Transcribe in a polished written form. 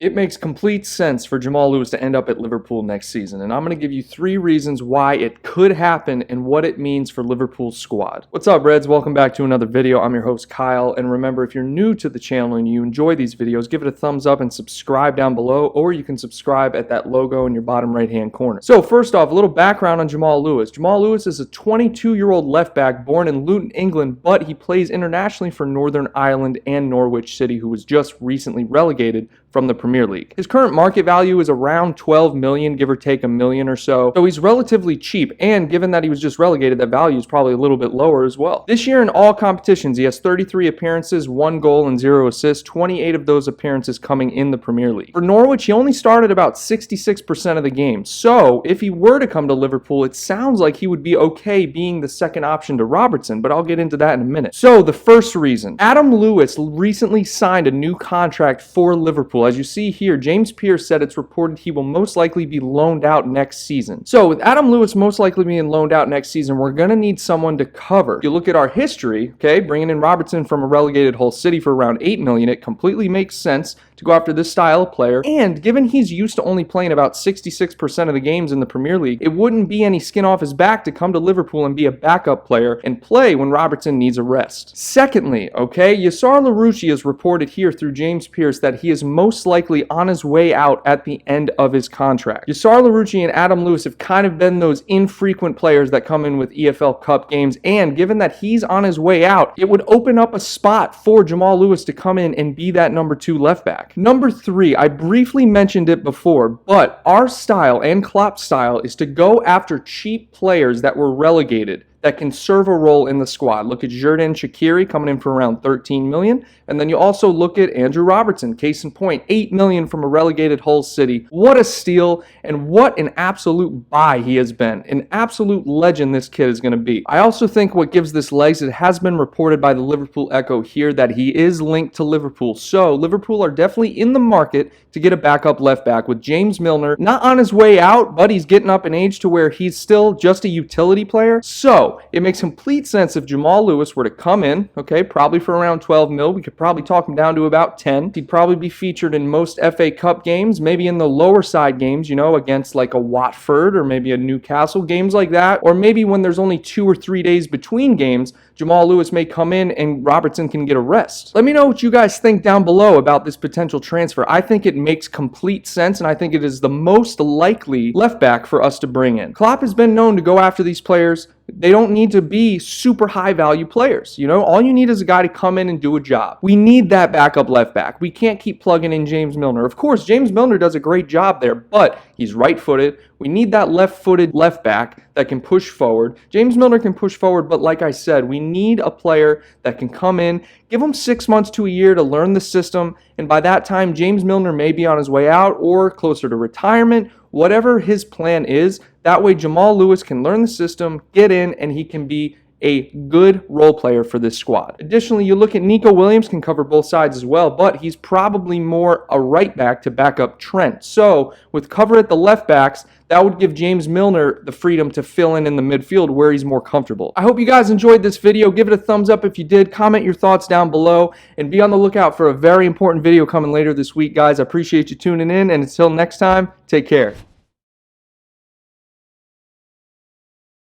It makes complete sense for Jamal Lewis to end up at Liverpool next season, and I'm going to give you 3 reasons why it could happen and what it means for Liverpool's squad. What's up, Reds? Welcome back to another video. I'm your host, Kyle, and remember, if you're new to the channel and you enjoy these videos, give it a thumbs up and subscribe down below, or you can subscribe at that logo in your bottom right-hand corner. So first off, a little background on Jamal Lewis. Jamal Lewis is a 22-year-old left back born in Luton, England, but he plays internationally for Northern Ireland and Norwich City, who was just recently relegated from the Premier League. His current market value is around 12 million, give or take a million or so. So he's relatively cheap, and given that he was just relegated, that value is probably a little bit lower as well. This year in all competitions, he has 33 appearances, 1 goal and 0 assists, 28 of those appearances coming in the Premier League. For Norwich, he only started about 66% of the games. So if he were to come to Liverpool, it sounds like he would be okay being the second option to Robertson, but I'll get into that in a minute. So the first reason, Adam Lewis recently signed a new contract for Liverpool. As you see here, James Pearce said it's reported he will most likely be loaned out next season. So with Adam Lewis most likely being loaned out next season, we're going to need someone to cover. If you look at our history, okay, bringing in Robertson from a relegated Hull City for around 8 million, it completely makes sense to go after this style of player. And given he's used to only playing about 66% of the games in the Premier League, it wouldn't be any skin off his back to come to Liverpool and be a backup player and play when Robertson needs a rest. Secondly, okay, Jamal Lewis is reported here through James Pearce that he is most likely on his way out at the end of his contract. Jamal Lewis and Adam Lewis have kind of been those infrequent players that come in with EFL Cup games, and given that he's on his way out, it would open up a spot for Jamal Lewis to come in and be that number 2 left back. Number 3, I briefly mentioned it before, but our style and Klopp's style is to go after cheap players that were relegated that can serve a role in the squad. Look at Xherdan Shaqiri coming in for around 13 million. And then you also look at Andrew Robertson, case in point, 8 million from a relegated Hull City. What a steal, and what an absolute buy he has been. An absolute legend this kid is going to be. I also think what gives this legs, it has been reported by the Liverpool Echo here that he is linked to Liverpool. So Liverpool are definitely in the market to get a backup left back with James Milner not on his way out, but he's getting up in age to where he's still just a utility player. So it makes complete sense if Jamal Lewis were to come in, okay, probably for around 12 mil. We could probably talk him down to about 10. He'd probably be featured in most FA Cup games, maybe in the lower side games, you know, against like a Watford or maybe a Newcastle, games like that. Or maybe when there's only 2 or 3 days between games, Jamal Lewis may come in and Robertson can get a rest. Let me know what you guys think down below about this potential transfer. I think it makes complete sense, and I think it is the most likely left back for us to bring in. Klopp has been known to go after these players. They don't need to be super high value players. You know, all you need is a guy to come in and do a job. We need that backup left back. We can't keep plugging in James Milner. Of course, James Milner does a great job there, but he's right-footed. We need that left-footed left back that can push forward. James Milner can push forward, but like I said, we need a player that can come in, give him 6 months to a year to learn the system, and by that time, James Milner may be on his way out or closer to retirement. Whatever his plan is, that way Jamal Lewis can learn the system, get in, and he can be a good role player for this squad. Additionally, you look at Nico Williams, can cover both sides as well, but he's probably more a right back to back up Trent. So with cover at the left backs, that would give James Milner the freedom to fill in the midfield where he's more comfortable. I hope you guys enjoyed this video. Give it a thumbs up if you did. Comment your thoughts down below, and be on the lookout for a very important video coming later this week, guys. I appreciate you tuning in, and until next time, take care.